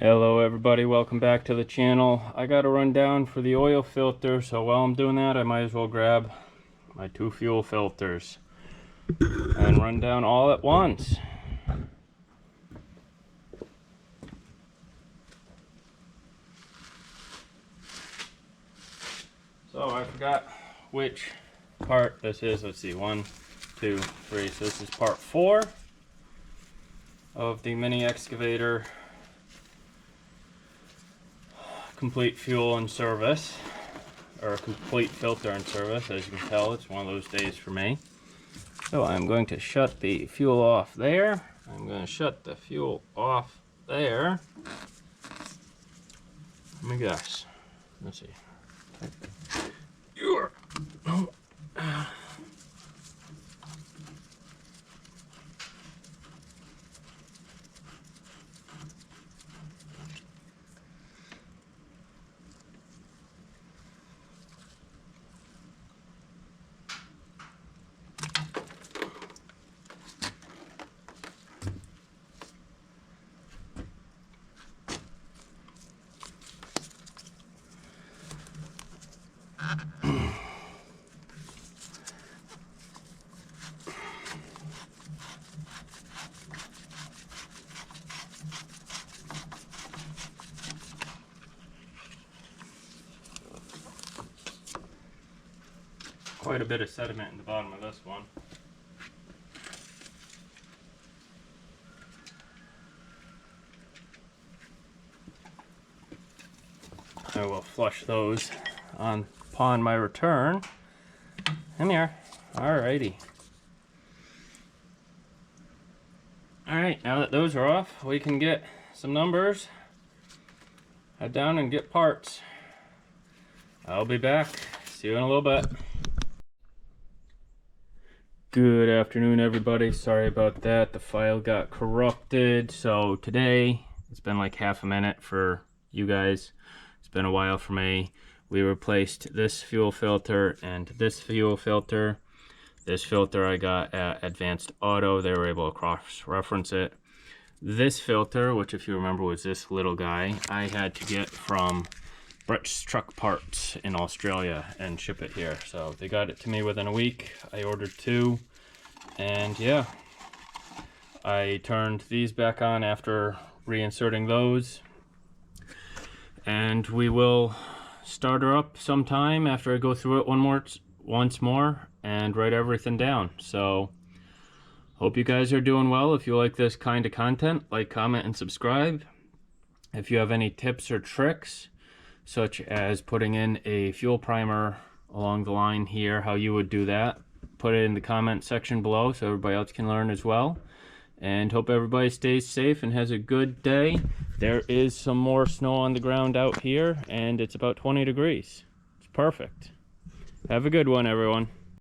Hello everybody, welcome back to the channel. I got a rundown for the oil filter, so while I'm doing that I might as well grab my two fuel filters and run down all at once. So I forgot which part this is. Let's see, 1, 2, 3. So this is part 4 of the mini excavator complete fuel and service, or complete filter and service. As you can tell, it's one of those days for me. So I'm going to shut the fuel off there. I'm going to shut the fuel off there. Let me guess. Let's see. You're quite a bit of sediment in the bottom of this one. I will flush those upon my return. Come here. Alrighty. Alright, now that those are off, we can get some numbers, head down and get parts. I'll be back. See you in a little bit. Good afternoon everybody, sorry about that, the file got corrupted. So today, it's been like half a minute for you guys, it's been a while for me. We replaced this fuel filter and this fuel filter. This filter I got at Advanced Auto, they were able to cross-reference it. This filter, which if you remember was this little guy, I had to get from Brett's Truck Parts in Australia and ship it here. So they got it to me within a week. I ordered 2, and yeah, I turned these back on after reinserting those, and we will start her up sometime after I go through it once more and write everything down. So hope you guys are doing well. If you like this kind of content, like, comment, and subscribe. If you have any tips or tricks, such as putting in a fuel primer along the line here, how you would do that, put it in the comment section below so everybody else can learn as well. And hope everybody stays safe and has a good day. There is some more snow on the ground out here, and it's about 20 degrees. It's perfect. Have a good one, everyone.